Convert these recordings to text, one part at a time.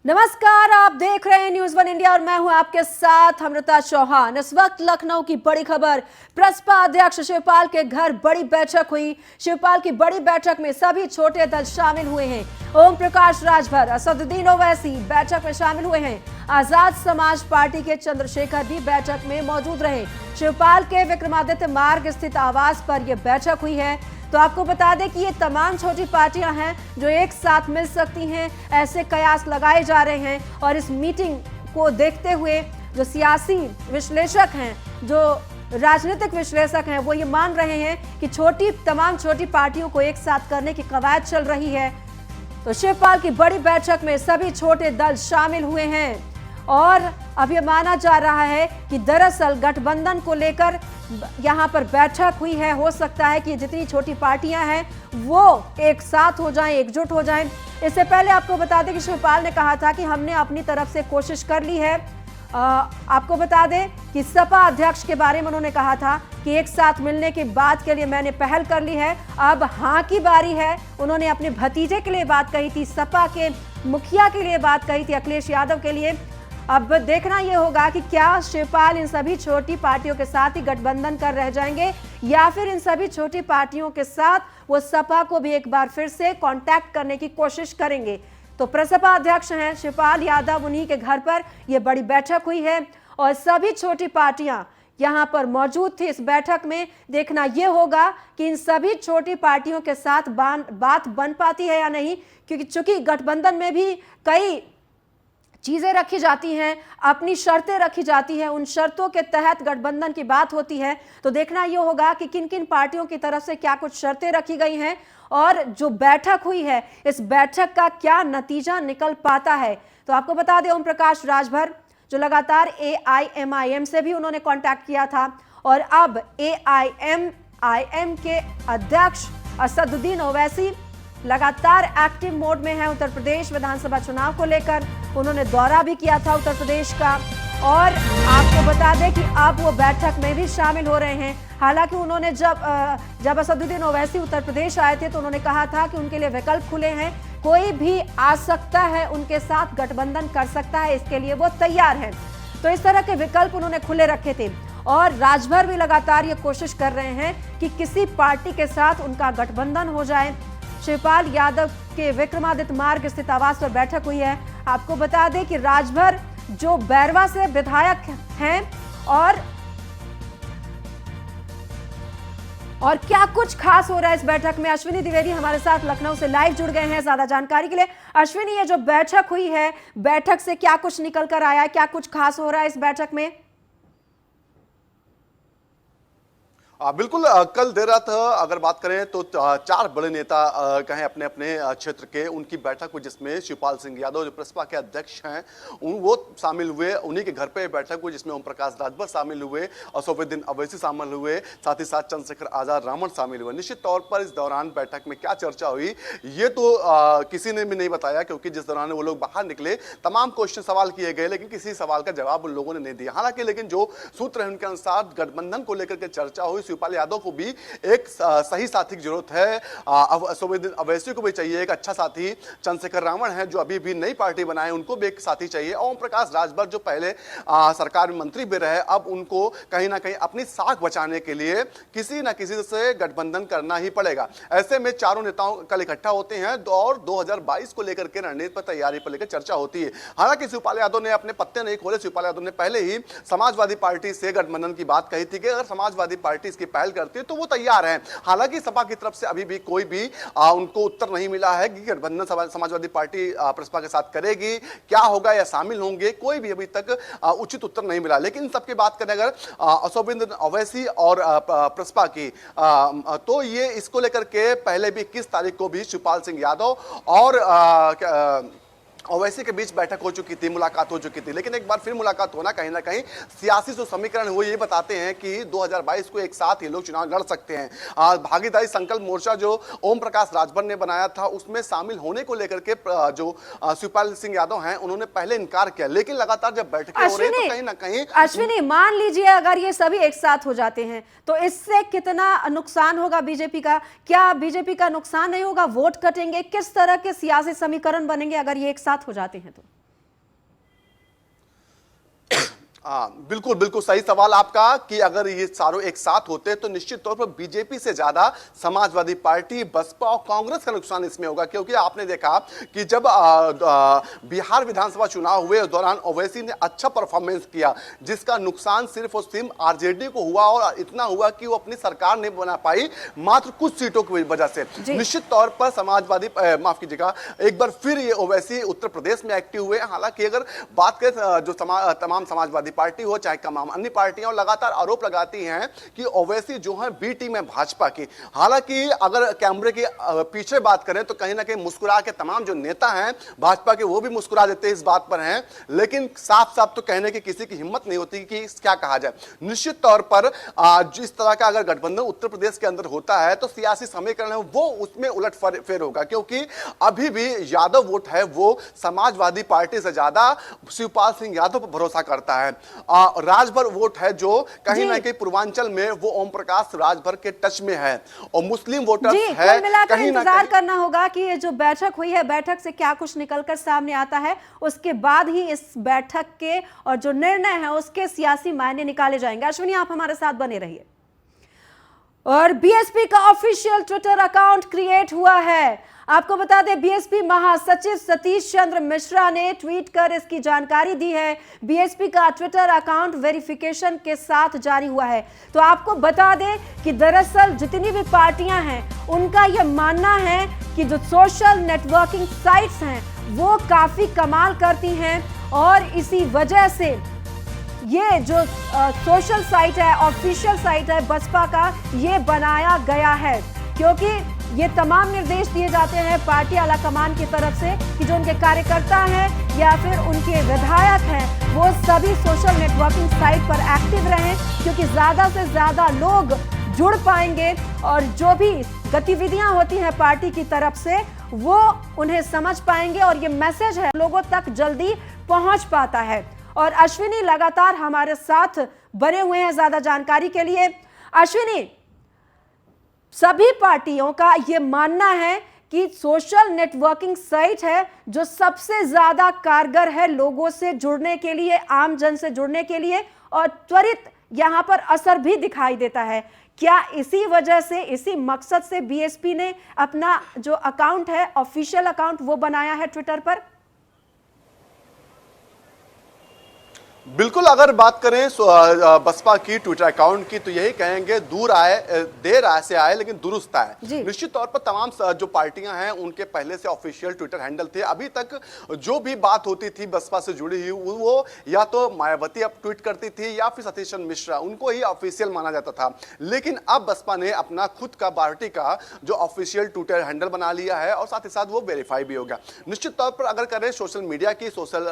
नमस्कार, आप देख रहे हैं न्यूज़ वन इंडिया और मैं हूं आपके साथ अमृता चौहान। इस वक्त लखनऊ की बड़ी खबर, प्रसपा अध्यक्ष शिवपाल के घर बड़ी बैठक हुई। शिवपाल की बड़ी बैठक में सभी छोटे दल शामिल हुए हैं। ओम प्रकाश राजभर, असदुद्दीन ओवैसी बैठक में शामिल हुए हैं। आजाद समाज पार्टी के चंद्रशेखर भी बैठक में मौजूद रहे। शिवपाल के विक्रमादित्य मार्ग स्थित आवास पर यह बैठक हुई है। तो आपको बता दें कि ये तमाम छोटी पार्टियां हैं जो एक साथ मिल सकती हैं, ऐसे कयास लगाए जा रहे हैं। और इस मीटिंग को देखते हुए जो सियासी विश्लेषक हैं, जो राजनीतिक विश्लेषक हैं, वो ये मान रहे हैं कि तमाम छोटी पार्टियों को एक साथ करने की कवायद चल रही है। तो शिवपाल की बड़ी बैठक में सभी छोटे दल शामिल हुए हैं और अब यह माना जा रहा है कि दरअसल गठबंधन को लेकर यहाँ पर बैठक हुई है। हो सकता है कि जितनी छोटी पार्टियां हैं वो एक साथ हो जाएं, एकजुट हो जाएं। इससे पहले आपको बता दें कि शिवपाल ने कहा था कि हमने अपनी तरफ से कोशिश कर ली है। आपको बता दें कि सपा अध्यक्ष के बारे में उन्होंने कहा था कि एक साथ मिलने की बात के लिए मैंने पहल कर ली है, अब हाँ की बारी है। उन्होंने अपने भतीजे के लिए बात कही थी, सपा के मुखिया के लिए बात कही थी, अखिलेश यादव के लिए। अब देखना यह होगा कि क्या शिवपाल इन सभी छोटी पार्टियों के साथ ही गठबंधन कर रह जाएंगे या फिर इन सभी छोटी पार्टियों के साथ वो सपा को भी एक बार फिर से कांटेक्ट करने की कोशिश करेंगे। तो प्रसपा अध्यक्ष हैं शिवपाल यादव, उन्हीं के घर पर यह बड़ी बैठक हुई है और सभी छोटी पार्टियां यहां पर मौजूद थी। इस बैठक में देखना यह होगा कि इन सभी छोटी पार्टियों के साथ बात बन पाती है या नहीं, क्योंकि चूंकि गठबंधन में भी कई चीजें रखी जाती हैं, अपनी शर्तें रखी जाती हैं, उन शर्तों के तहत गठबंधन की बात होती है। तो देखना यह होगा कि किन किन पार्टियों की तरफ से क्या कुछ शर्तें रखी गई हैं और जो बैठक हुई है इस बैठक का क्या नतीजा निकल पाता है। तो आपको बता दें, ओम प्रकाश राजभर जो लगातार AIMIM से भी उन्होंने कांटेक्ट किया था और अब AIMIM के अध्यक्ष असदुद्दीन ओवैसी लगातार एक्टिव मोड में है। उत्तर प्रदेश विधानसभा चुनाव को लेकर उन्होंने दौरा भी किया था उत्तर प्रदेश का और आपको बता दें कि अब वो बैठक में भी शामिल हो रहे हैं। हालांकि उन्होंने जब असदुद्दीन ओवैसी उत्तर प्रदेश आए थे तो उन्होंने कहा था कि उनके लिए विकल्प खुले हैं, कोई भी आ सकता है, उनके साथ गठबंधन कर सकता है, इसके लिए वो तैयार हैं। तो इस तरह के विकल्प उन्होंने खुले रखे थे और राजभर भी लगातार ये कोशिश कर रहे हैं कि किसी पार्टी के साथ उनका गठबंधन हो जाए। शिवपाल यादव के विक्रमादित्य मार्ग स्थित आवास पर बैठक हुई है। आपको बता दें कि राजभर जो बैरवा से विधायक हैं और क्या कुछ खास हो रहा है इस बैठक में, अश्विनी द्विवेदी हमारे साथ लखनऊ से लाइव जुड़ गए हैं ज्यादा जानकारी के लिए। अश्विनी, ये जो बैठक हुई है, बैठक से क्या कुछ निकल कर आया है, क्या कुछ खास हो रहा है इस बैठक में? बिल्कुल, कल देर रात अगर बात करें तो चार बड़े नेता कहें अपने अपने क्षेत्र के, उनकी बैठक हुई जिसमें शिवपाल सिंह यादव जो प्रसपा के अध्यक्ष हैं वो शामिल हुए। उन्हीं के घर पे बैठक हुई जिसमें ओम प्रकाश राजभर शामिल हुए, असदुद्दीन ओवैसी शामिल हुए, साथ ही साथ चंद्रशेखर आजाद रावण शामिल हुए। निश्चित तौर पर इस दौरान बैठक में क्या चर्चा हुई ये तो किसी ने भी नहीं बताया, क्योंकि जिस दौरान वो लोग बाहर निकले तमाम क्वेश्चन सवाल किए गए लेकिन किसी सवाल का जवाब उन लोगों ने नहीं दिया। हालांकि लेकिन जो सूत्र है उनके अनुसार गठबंधन को लेकर के चर्चा हुई। शिवपाल यादव को भी एक सही साथी की जरूरत है, असदुद्दीन ओवैसी को भी चाहिए एक अच्छा साथी, चंद्रशेखर रावण है जो अभी भी नई पार्टी बनाए उनको भी एक साथी चाहिए, ओम प्रकाश राजभर जो पहले सरकार में मंत्री भी रहे अब उनको कहीं ना कहीं अपनी साख बचाने के लिए किसी ना किसी से गठबंधन करना ही पड़ेगा। ऐसे में चारों नेताओं कल इकट्ठा होते हैं और 2022 को लेकर के रणनीति पर तैयारी पर लेकर चर्चा होती है। हालांकि शिवपाल यादव ने अपने पत्ते नहीं खोले। शिवपाल यादव ने पहले ही समाजवादी पार्टी से गठबंधन की बात कही थी कि अगर समाजवादी पार्टी इसकी पहल करती है तो वो तैयार हैं। हालांकि सपा की तरफ से अभी भी कोई भी उनको उत्तर नहीं मिला है कि गठबंधन समाजवादी पार्टी प्रसपा के साथ करेगी, क्या होगा या शामिल होंगे, कोई भी अभी तक उचित उत्तर नहीं मिला। लेकिन सबकी बात करें अगर असदुद्दीन ओवैसी और प्रसपा की तो ये इसको लेकर के पहले भी 21 तारीख को भी शिवपाल सिंह यादव और ओवैसी के बीच बैठक हो चुकी थी, मुलाकात हो चुकी थी। लेकिन एक बार फिर मुलाकात होना कहीं ना कहीं सियासी जो समीकरण वो ये बताते हैं कि 2022 को एक साथ ये लोग चुनाव लड़ सकते हैं। भागीदारी संकल्प मोर्चा जो ओम प्रकाश राजभर ने बनाया था उसमें शामिल होने को लेकर के जो शिवपाल सिंह यादव हैं उन्होंने पहले इनकार किया, लेकिन लगातार जब बैठकें हो रही है तो कहीं ना कहीं अश्विनी, मान लीजिए अगर ये सभी एक साथ हो जाते हैं तो इससे कितना नुकसान होगा बीजेपी का? क्या बीजेपी का नुकसान नहीं होगा? वोट कटेंगे? किस तरह के सियासी समीकरण बनेंगे अगर ये एक साथ हो जाते हैं तो? हाँ, बिल्कुल बिल्कुल सही सवाल आपका कि अगर ये चारों एक साथ होते तो निश्चित तौर पर बीजेपी से ज्यादा समाजवादी पार्टी, बसपा और कांग्रेस का नुकसान इसमें होगा, क्योंकि आपने देखा कि जब बिहार विधानसभा चुनाव हुए उस दौरान ओवैसी ने अच्छा परफॉर्मेंस किया, जिसका नुकसान सिर्फ और सिर्फ आरजेडी को हुआ और इतना हुआ कि वो अपनी सरकार नहीं बना पाई मात्र कुछ सीटों की वजह से। निश्चित तौर पर समाजवादी माफ कीजिएगा, एक बार फिर ये ओवैसी उत्तर प्रदेश में एक्टिव हुए। हालांकि अगर बात करें जो तमाम समाजवादी पार्टी हो चाहे तमाम अन्य पार्टियां लगातार आरोप लगाती हैं कि ओवैसी जो है बी टीम है भाजपा की। हालांकि अगर कैमरे के पीछे बात करें तो कहीं ना कहीं मुस्कुरा के तमाम जो नेता हैं भाजपा के वो भी मुस्कुरा देते हैं इस बात पर हैं, लेकिन साफ साफ तो कहने की किसी की हिम्मत नहीं होती कि क्या कहा जाए। निश्चित तौर पर जिस तरह का अगर गठबंधन उत्तर प्रदेश के अंदर होता है तो सियासी समीकरण है वो उसमें उलट फेर होगा, क्योंकि अभी भी यादव वोट है वो समाजवादी पार्टी से ज्यादा शिवपाल सिंह यादव पर भरोसा करता है। राजभर वोट है जो कहीं ना कहीं पूर्वांचल में वो ओम प्रकाश राजभर के टच में है, और मुस्लिम वोटर्स है कहीं इंतजार करना होगा कि ये जो बैठक हुई है बैठक से क्या कुछ निकलकर सामने आता है, उसके बाद ही इस बैठक के और जो निर्णय है उसके सियासी मायने निकाले जाएंगे। अश्विनी आप हमारे साथ बने रहिए। और बीएसपी का ऑफिशियल ट्विटर अकाउंट क्रिएट हुआ है। आपको बता दें बीएसपी महासचिव सतीश चंद्र मिश्रा ने ट्वीट कर इसकी जानकारी दी है। बीएसपी का ट्विटर अकाउंट वेरिफिकेशन के साथ जारी हुआ है। तो आपको बता दें कि दरअसल जितनी भी पार्टियां हैं उनका यह मानना है कि जो सोशल नेटवर्किंग साइट्स हैं वो काफी कमाल करती हैं, और इसी वजह से ये जो सोशल साइट है, ऑफिशियल साइट है बसपा का, ये बनाया गया है, क्योंकि ये तमाम निर्देश दिए जाते हैं पार्टी आलाकमान की तरफ से कि जो उनके कार्यकर्ता हैं या फिर उनके विधायक हैं वो सभी सोशल नेटवर्किंग साइट पर एक्टिव रहें, क्योंकि ज्यादा से ज्यादा लोग जुड़ पाएंगे और जो भी गतिविधियां होती हैं पार्टी की तरफ से वो उन्हें समझ पाएंगे और ये मैसेज है लोगों तक जल्दी पहुंच पाता है। और अश्विनी लगातार हमारे साथ बने हुए हैं ज्यादा जानकारी के लिए। अश्विनी, सभी पार्टियों का यह मानना है कि सोशल नेटवर्किंग साइट है जो सबसे ज्यादा कारगर है लोगों से जुड़ने के लिए, आम जन से जुड़ने के लिए, और त्वरित यहां पर असर भी दिखाई देता है। क्या इसी वजह से, इसी मकसद से बीएसपी ने अपना जो अकाउंट है ऑफिशियल अकाउंट वो बनाया है ट्विटर पर? बिल्कुल, अगर बात करें बसपा की ट्विटर अकाउंट की तो यही कहेंगे दूर आए, देर आए से आए लेकिन दुरुस्त आए। निश्चित तौर पर तमाम जो पार्टियां हैं उनके पहले से ऑफिशियल ट्विटर हैंडल थे। अभी तक जो भी बात होती थी बसपा से जुड़ी हुई वो या तो मायावती अब ट्वीट करती थी या फिर सतीश चंद्र मिश्रा, उनको ही ऑफिशियल माना जाता था। लेकिन अब बसपा ने अपना खुद का पार्टी का जो ऑफिशियल ट्विटर हैंडल बना लिया है और साथ ही साथ वो वेरीफाई भी हो गया। निश्चित तौर पर अगर करें सोशल मीडिया की, सोशल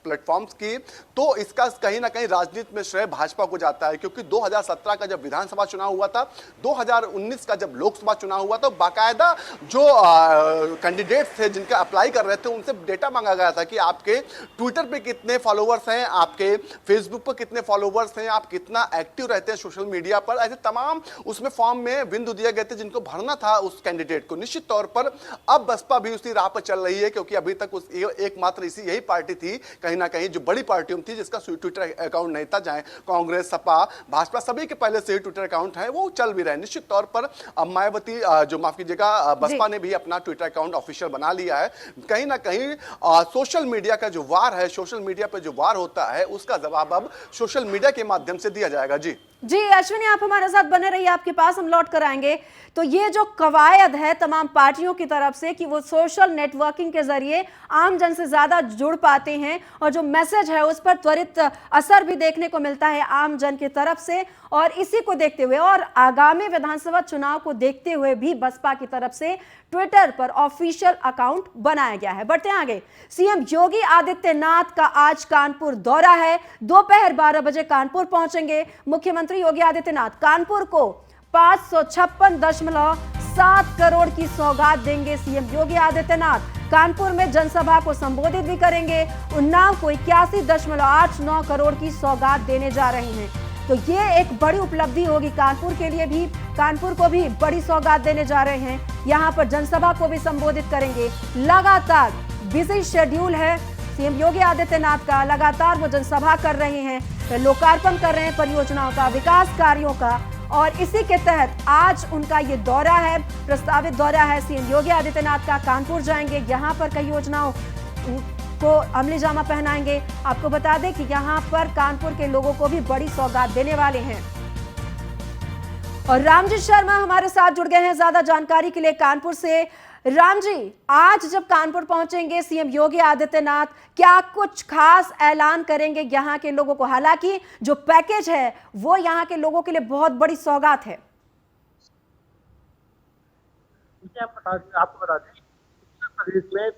प्लेटफॉर्म्स की, तो इसका कहीं ना कहीं राजनीति में श्रेय भाजपा को जाता है, क्योंकि 2017 का जब विधानसभा चुनाव हुआ था, 2019 का जब लोकसभा चुनाव हुआ था, बाकायदा जो कैंडिडेट्स थे जिनका अप्लाई कर रहे थे उनसे डेटा मांगा गया था कि आपके ट्विटर पे कितने फॉलोवर्स हैं, आपके फेसबुक पर कितने फॉलोवर्स हैं, आप कितना एक्टिव रहते हैं सोशल मीडिया पर। ऐसे तमाम उसमें फॉर्म में बिंदु दिए गए थे जिनको भरना था उस कैंडिडेट को। निश्चित तौर पर अब बसपा भी उसी राह पर चल रही है, क्योंकि अभी तक उस एकमात्र यही पार्टी थी कहीं ना कहीं जो बड़ी पार्टियों थी जिसका ट्विटर अकाउंट नहीं था। चाहे कांग्रेस, सपा, भाजपा सभी के पहले से ही ट्विटर अकाउंट है, वो चल भी रहे। निश्चित तौर पर अब मायावती जो माफ कीजिएगा बसपा ने भी अपना ट्विटर अकाउंट ऑफिशियल बना लिया है। कहीं ना कहीं सोशल मीडिया का जो वार है, सोशल मीडिया पर जो वार होता है उसका जवाब अब सोशल मीडिया के माध्यम से दिया जाएगा। जी अश्विनी आप हमारे साथ बने रहिए, आपके पास हम लौट कर आएंगे। तो ये जो कवायद है तमाम पार्टियों की तरफ से कि वो सोशल नेटवर्किंग के जरिए आम जन से ज्यादा जुड़ पाते हैं और जो मैसेज है उस पर त्वरित असर भी देखने को मिलता है आम जन की तरफ से, और इसी को देखते हुए और आगामी विधानसभा चुनाव को देखते हुए भी बसपा की तरफ से ट्विटर पर ऑफिशियल अकाउंट बनाया गया है। बढ़ते हैं आगे। सीएम योगी आदित्यनाथ का आज कानपुर दौरा है। दोपहर 12 बजे कानपुर पहुंचेंगे। मुख्यमंत्री योगी आदित्यनाथ कानपुर को 556.7 करोड़ की सौगात देंगे। सीएम योगी आदित्यनाथ कानपुर में जनसभा को संबोधित भी करेंगे। उन्नाव को 81.89 करोड़ की सौगात देने जा रहे हैं। तो ये एक बड़ी उपलब्धि होगी कानपुर के लिए भी। कानपुर को भी बड़ी सौगात देने जा रहे हैं। यहाँ पर जनसभा को भी संबोधित करेंगे। लगातार बिजी शेड्यूल है सीएम योगी आदित्यनाथ का, लगातार वो जनसभा कर रहे हैं। लोकार्पण कर रहे हैं परियोजनाओं का, विकास कार्यों का। और इसी के तहत आज उनका ये दौरा है, प्रस्तावित दौरा है सीएम योगी आदित्यनाथ का। कानपुर जाएंगे, यहाँ पर कई योजनाओं को अमली जामा पहनाएंगे। आपको बता दें कि यहाँ पर कानपुर के लोगों को भी बड़ी सौगात देने वाले हैं। और रामजी शर्मा हमारे साथ जुड़ गए हैं ज्यादा जानकारी के लिए कानपुर से। राम जी, आज जब कानपुर पहुंचेंगे सीएम योगी आदित्यनाथ, क्या कुछ खास ऐलान करेंगे यहाँ के लोगों को? हालांकि जो पैकेज है वो यहाँ के लोगों के लिए बहुत बड़ी सौगात है। आपको बता दें उत्तर प्रदेश में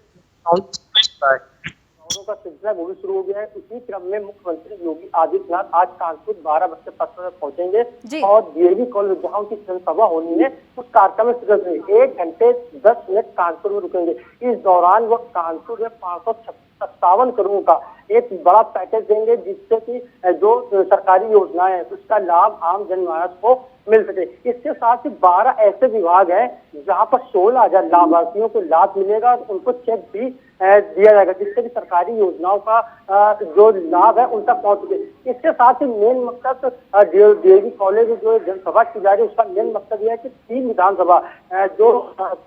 चुनावों का सिलसिला वो भी शुरू हो गया है। उसी क्रम में मुख्यमंत्री योगी आदित्यनाथ आज कानपुर 12:15 पहुंचेंगे और डीएवी कॉलेज जहां उनकी जनसभा होनी है उस कार्यक्रम में शिरकत करेंगे। 1 घंटे 10 मिनट कानपुर में रुकेंगे। इस दौरान वो कानपुर में 557 करोड़ का एक बड़ा पैकेज देंगे, जिससे कि जो सरकारी योजनाएं हैं उसका लाभ आम जनमानस को मिल सके। इसके साथ ही 12 ऐसे विभाग हैं जहां पर 16,000 लाभार्थियों को लाभ मिलेगा और उनको चेक भी दिया जाएगा, जिससे कि सरकारी योजनाओं का जो लाभ है उन तक पहुंच सके। इसके साथ ही मेन मकसद डीएवी कॉलेज जो जनसभा की जा रही है उसका मेन मकसद यह है कि 3 विधानसभा जो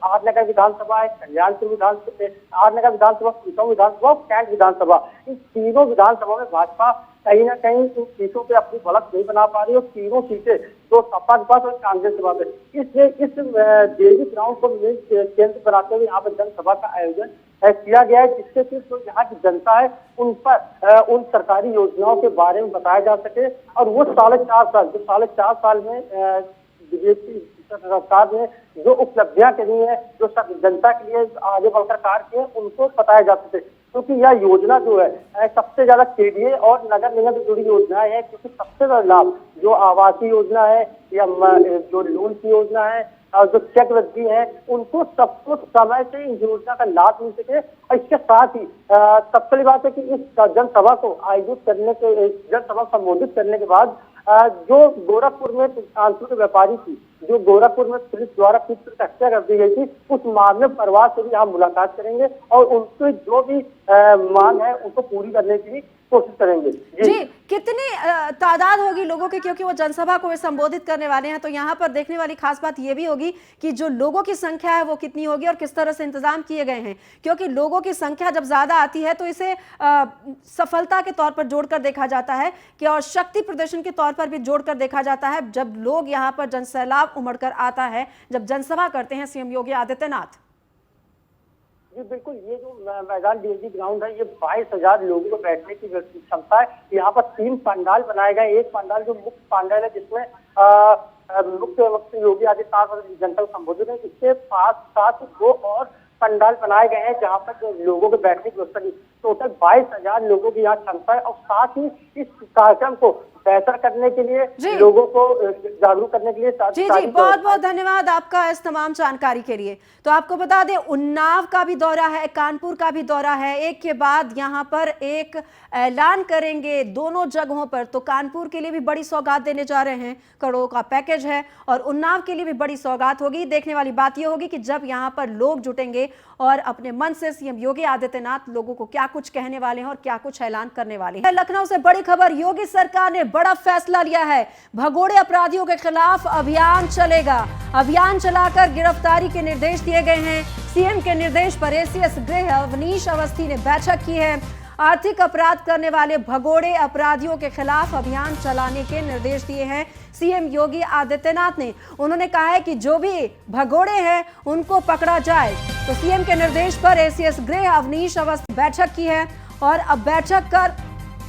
आरनगर विधानसभा है, कल्याणपुर विधानसभा, आरनगर विधानसभा, कुंसम विधानसभा और कैंट विधानसभा, इन तीनों विधानसभा में भाजपा कहीं ना कहीं इन सीटों पे अपनी बढ़त नहीं बना पा रही और तीनों सीटें जो सपा के पास और कांग्रेस के पास है। इसलिए इस डीएवी ग्राउंड को केंद्र बनाते हुए यहाँ पर जनसभा का आयोजन किया गया है, जिससे कि जो यहाँ की जनता है उन पर उन सरकारी योजनाओं के बारे में बताया जा सके। और वो 4.5 साल में बीजेपी सरकार ने जो उपलब्धियां करी है, जो जनता के लिए आगे बढ़कर कार्य किए, उनको बताया जा सके। क्योंकि यह योजना जो है सबसे ज्यादा केडीए और नगर निगम से जुड़ी योजनाएं है, क्योंकि सबसे ज्यादा लाभ जो आवासीय योजना है या जो लोन की योजना है और जो चेक वृद्धि है, उनको सबको समय से इस योजना का लाभ मिल सके। और इसके साथ ही सबसे बड़ी बात है कि इस जनसभा को आयोजित करने के, जनसभा संबोधित करने के बाद जो गोरखपुर में कानपुर के व्यापारी थी, जो गोरखपुर में पुलिस द्वारा पितृ हत्या कर दी गई थी, उस मामले में परिवार से भी यहाँ मुलाकात करेंगे और उनके जो भी मांग है उनको पूरी करने की कोशिश करेंगे। जी, कितनी तादाद होगी लोगों की, क्योंकि वो जनसभा को संबोधित करने वाले हैं, तो यहाँ पर देखने वाली खास बात ये भी होगी कि जो लोगों की संख्या है वो कितनी होगी और किस तरह से इंतजाम किए गए हैं। क्योंकि लोगों की संख्या जब ज्यादा आती है तो इसे सफलता के तौर पर जोड़कर देखा जाता है कि और शक्ति प्रदर्शन के तौर पर भी जोड़कर देखा जाता है जब लोग यहाँ पर जनसैलाब उमड़कर आता है, जब जनसभा करते हैं सीएम योगी आदित्यनाथ। जी बिल्कुल, ये जो मैदान डीएवी ग्राउंड है ये 22,000 लोगों को बैठने की क्षमता है। यहाँ पर 3 पंडाल बनाए गए। एक पंडाल जो मुख्य पंडाल है जिसमें मुख्य योगी आदित्यनाथ जनता को संबोधित है, इसके साथ 2 और पंडाल बनाए गए हैं जहाँ पर लोगों के बैठने की व्यवस्था की। टोटल 22,000 लोगों की यहाँ क्षमता है। और साथ ही इस कार्यक्रम को बेहतर करने के लिए, लोगों को जागरूक करने के लिए जी बहुत बहुत धन्यवाद आपका इस तमाम जानकारी के लिए। तो आपको बता दें उन्नाव का भी दौरा है, कानपुर का भी दौरा है, एक के बाद यहाँ पर एक ऐलान करेंगे दोनों जगहों पर। तो कानपुर के लिए भी बड़ी सौगात देने जा रहे हैं, करोड़ों का पैकेज है, और उन्नाव के लिए भी बड़ी सौगात होगी। देखने वाली बात यह होगी कि जब यहाँ पर लोग जुटेंगे और अपने मन से सीएम योगी आदित्यनाथ लोगों को क्या कुछ कहने वाले हैं और क्या कुछ ऐलान करने वाले हैं। लखनऊ से बड़ी खबर, योगी सरकार ने बड़ा फैसला लिया है, भगोड़े अपराधियों के खिलाफ अभियान चलेगा। अभियान चलाकर गिरफ्तारी के निर्देश दिए गए हैं। सीएम के निर्देश पर एसीएस गृह अवनीश अवस्थी ने बैठक की है। आर्थिक अपराध करने वाले भगोड़े अपराधियों के खिलाफ अभियान चलाने के निर्देश दिए हैं सीएम योगी आदित्यनाथ ने। उन्होंने कहा है कि जो भी भगोड़े हैं उनको पकड़ा जाए। तो सीएम के निर्देश पर एसीएस गृह अवनीश अवस्थी बैठक की है और अब बैठक कर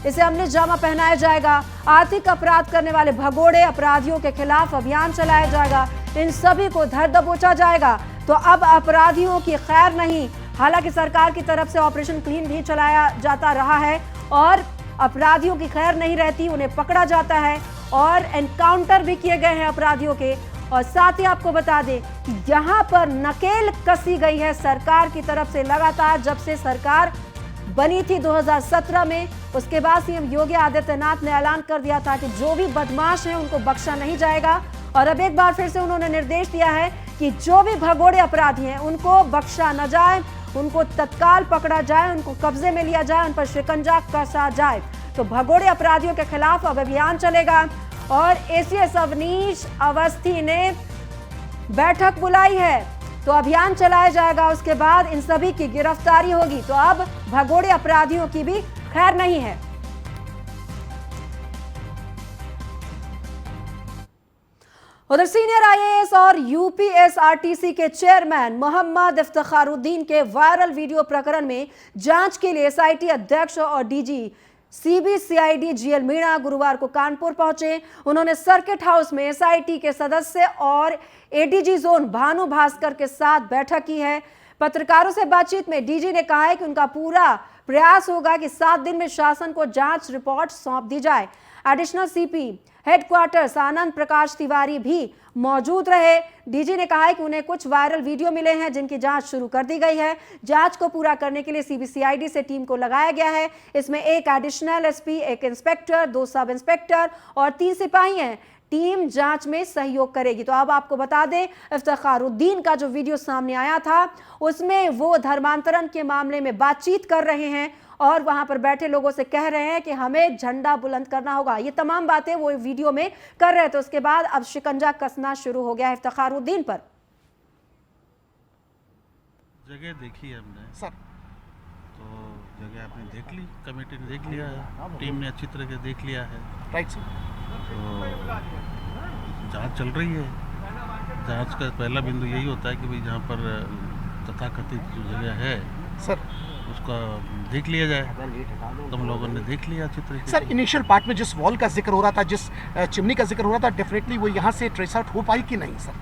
इसे अमली जामा पहनाया जाएगा। आर्थिक अपराध करने वाले भगोड़े अपराधियों के खिलाफ अभियान चलाया जाएगा। इन सभी को धर दबोचा जाएगा। तो अब अपराधियों की खैर नहीं। हालांकि सरकार की तरफ से ऑपरेशन क्लीन भी चलाया जाता रहा है और अपराधियों की खैर नहीं रहती, उन्हें पकड़ा जाता है और एनकाउंटर भी किए गए हैं अपराधियों के। और साथ ही आपको बता दें कि यहाँ पर नकेल कसी गई है सरकार की तरफ से लगातार। जब से सरकार बनी थी 2017 में, उसके बाद सीएम योगी आदित्यनाथ ने ऐलान कर दिया था कि जो भी बदमाश हैं उनको बख्शा नहीं जाएगा। और अब एक बार फिर से उन्होंने निर्देश दिया है कि जो भी भगोड़े अपराधी हैं उनको बख्शा न जाए, उनको तत्काल पकड़ा जाए, उनको कब्जे में लिया जाए, उन पर शिकंजा कसा जाए। तो भगोड़े अपराधियों के खिलाफ अब अभियान चलेगा और एसीएस अवनीश अवस्थी ने बैठक बुलाई है, तो अभियान चलाया जाएगा। उसके बाद इन सभी की गिरफ्तारी होगी, तो अब भगोड़े अपराधियों की भी खैर नहीं है। उधर सीनियर आईएएस और यूपीएसआरटीसी के चेयरमैन मोहम्मद इफ्तिखारुद्दीन के वायरल वीडियो प्रकरण में जांच के लिए एसआईटी अध्यक्ष और डीजी सीबीसीआईडी जीएल मीणा गुरुवार को कानपुर पहुंचे। उन्होंने सर्किट हाउस में एसआईटी के सदस्य और एडीजी जोन भानु भास्कर के साथ बैठक की है। पत्रकारों से बातचीत में डीजी ने कहा है कि उनका पूरा प्रयास होगा कि 7 दिन में शासन को जांच रिपोर्ट सौंप दी जाए। Additional CP headquarters Anand Prakash Tiwari भी मौजूद रहे। डीजी ने कहा है कि उन्हें कुछ वायरल वीडियो मिले हैं जिनकी जांच शुरू कर दी गई है। जांच को पूरा करने के लिए सीबीसीआईडी से टीम को लगाया गया है। इसमें एक एडिशनल एसपी, एक इंस्पेक्टर, 2 सब इंस्पेक्टर और 3 सिपाही हैं। टीम जांच में सहयोग करेगी। तो अब आपको बता दें, इफ्तिखारुद्दीन का जो वीडियो सामने आया था उसमें वो धर्मांतरण के मामले में बातचीत कर रहे हैं और वहां पर बैठे लोगों से कह रहे हैं कि हमें झंडा बुलंद करना होगा। ये तमाम बातें वो वीडियो में कर रहे थे। उसके बाद अब शिकंजा कसना शुरू हो गया है इफ्तिखारुद्दीन पर। जगह देखी है हमने सर, तो जगह आपने देख ली, कमेटी ने देख लिया है, टीम ने अच्छी तरह से देख लिया है। Right sir. तो जांच चल रही है। जांच का पहला बिंदु यही होता है कि भाई जहाँ पर तथाकथित जो जगह है सर, उसका देख लिया जाए। तुम लोगों ने देख लिया अच्छी तरीके सर इनिशियल पार्ट में जिस वॉल का जिक्र हो रहा था, जिस चिमनी का जिक्र हो रहा था, डेफिनेटली वो यहाँ से ट्रेस आउट हो पाई कि नहीं सर?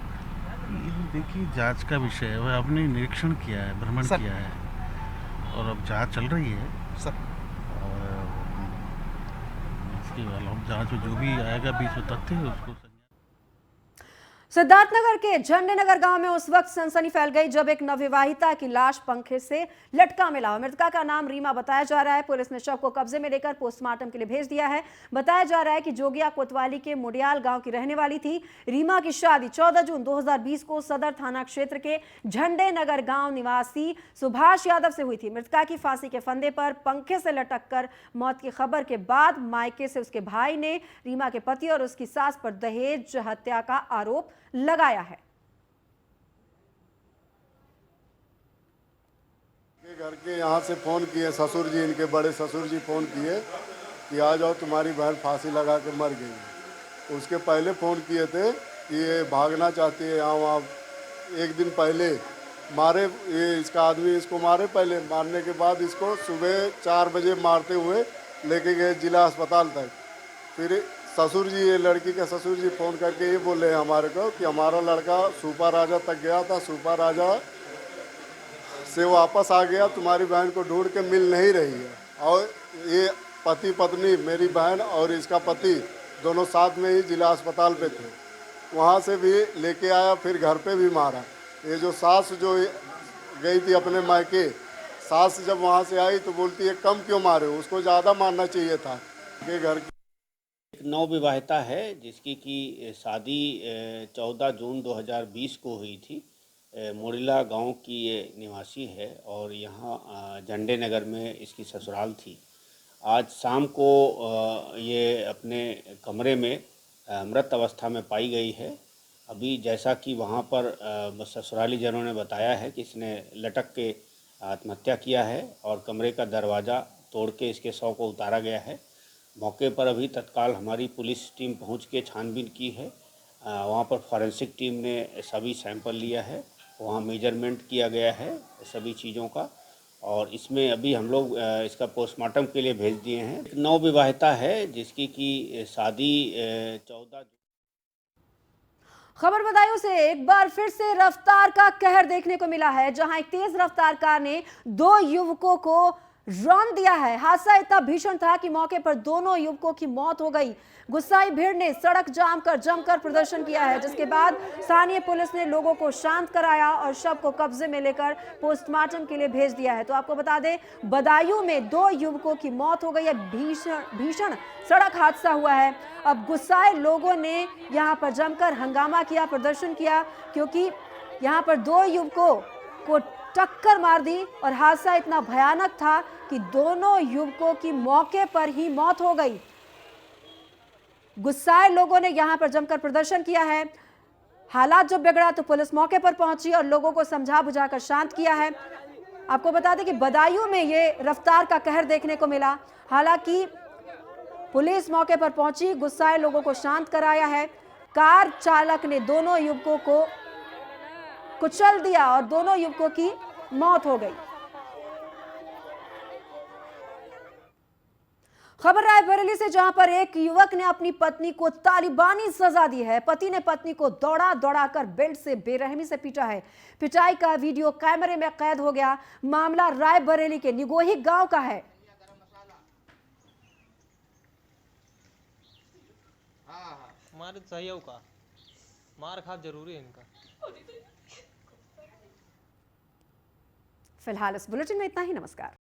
देखिए, जांच का विषय है, वह आपने निरीक्षण किया है, भ्रमण सर। किया है और अब जांच चल रही है। सर और इसके बाद हम जांच में जो भी आएगा बीच में तथ्य है उसको सिद्धार्थनगर के झंडेनगर गांव में उस वक्त सनसनी फैल गई जब एक नवविवाहिता की लाश पंखे से लटका मिला। मृतका का नाम रीमा बताया जा रहा है। पुलिस ने शव को कब्जे में लेकर पोस्टमार्टम के लिए भेज दिया है। बताया जा रहा है कि जोगिया कोतवाली के मुडियाल गांव की रहने वाली थी। रीमा की शादी 14 जून 2020 को सदर थाना क्षेत्र के झंडेनगर गांव निवासी सुभाष यादव से हुई थी। मृतका की फांसी के फंदे पर पंखे से लटक कर मौत की खबर के बाद मायके से उसके भाई ने रीमा के पति और उसकी सास पर दहेज हत्या का आरोप लगाया है। घर के यहाँ से फ़ोन किए ससुर जी, इनके बड़े ससुर जी फ़ोन किए कि आ जाओ तुम्हारी बहन फांसी लगा के मर गई। उसके पहले फ़ोन किए थे कि ये भागना चाहती है यहाँ वहाँ। एक दिन पहले मारे, ये इसका आदमी इसको मारे। पहले मारने के बाद इसको सुबह 4 बजे मारते हुए लेके गए जिला अस्पताल तक। फिर ससुर जी, ये लड़की के ससुर जी फ़ोन करके ये बोले हमारे को कि हमारा लड़का सुपा राजा तक गया था, सुपा राजा से वापस आ गया, तुम्हारी बहन को ढूंढ के मिल नहीं रही है। और ये पति पत्नी, मेरी बहन और इसका पति दोनों साथ में ही जिला अस्पताल पे थे। वहाँ से भी लेके आया, फिर घर पे भी मारा। ये जो सास जो गई थी अपने मायके, सास जब वहाँ से आई तो बोलती है कम क्यों मारे, उसको ज़्यादा मारना चाहिए था। कि घर नवविवाहिता है जिसकी की शादी 14 जून 2020 को हुई थी। मुडिला गांव की ये निवासी है और यहाँ झंडे नगर में इसकी ससुराल थी। आज शाम को ये अपने कमरे में मृत अवस्था में पाई गई है। अभी जैसा कि वहाँ पर ससुराली जनों ने बताया है कि इसने लटक के आत्महत्या किया है और कमरे का दरवाज़ा तोड़ के इसके शव को उतारा गया है। मौके पर अभी तत्काल हमारी पुलिस टीम पहुंच के छानबीन की है। वहां पर फॉरेंसिक टीम ने सभी सैंपल लिया है, वहां मेजरमेंट किया गया है सभी चीज़ों का और इसमें अभी हम लोग इसका पोस्टमार्टम के लिए भेज दिए हैं। एक नवविवाहिता है जिसकी की शादी 14। खबर बदायूं से एक बार फिर से रफ्तार का कहर देखने को मिला है, जहां एक तेज रफ्तार कार ने 2 युवकों को रौंद दिया है। हादसा इतना भीषण था कि मौके पर दोनों युवकों की मौत हो गई। गुस्साई भीड़ ने सड़क जाम कर जमकर प्रदर्शन किया है, जिसके बाद स्थानीय पुलिस ने लोगों को शांत कराया और शव को कब्जे में लेकर पोस्टमार्टम के लिए भेज दिया है। तो आपको बता दें, बदायूं में 2 युवकों की मौत हो गई है। भीषण सड़क हादसा हुआ है। अब गुस्साए लोगों ने यहाँ पर जमकर हंगामा किया, प्रदर्शन किया, क्योंकि यहाँ पर 2 युवकों को टक्कर मार दी और हादसा इतना भयानक था कि दोनों युवकों की मौके पर ही मौत हो गई। गुस्साए लोगों ने यहां पर जमकर प्रदर्शन किया है। हालात जब बिगड़ा तो पुलिस मौके पर पहुंची और लोगों को समझा बुझाकर शांत किया है। आपको बता दें कि बदायूं में ये रफ्तार का कहर देखने को मिला। हालांकि पुलिस मौके पर पहुंची, गुस्साए लोगों को शांत कराया है। कार चालक ने दोनों युवकों को कुचल दिया और दोनों युवकों की मौत हो गई। खबर रायबरेली से, जहां पर एक युवक ने अपनी पत्नी को तालिबानी सजा दी है। पति ने पत्नी को दौड़ा दौड़ाकर बेल्ट से बेरहमी से पीटा है। पिटाई का वीडियो कैमरे में कैद हो गया। मामला रायबरेली के निगोही गांव का है। मार सही है का मार खा जरूरी है इनका। फिलहाल इस बुलेटिन में इतना ही। नमस्कार।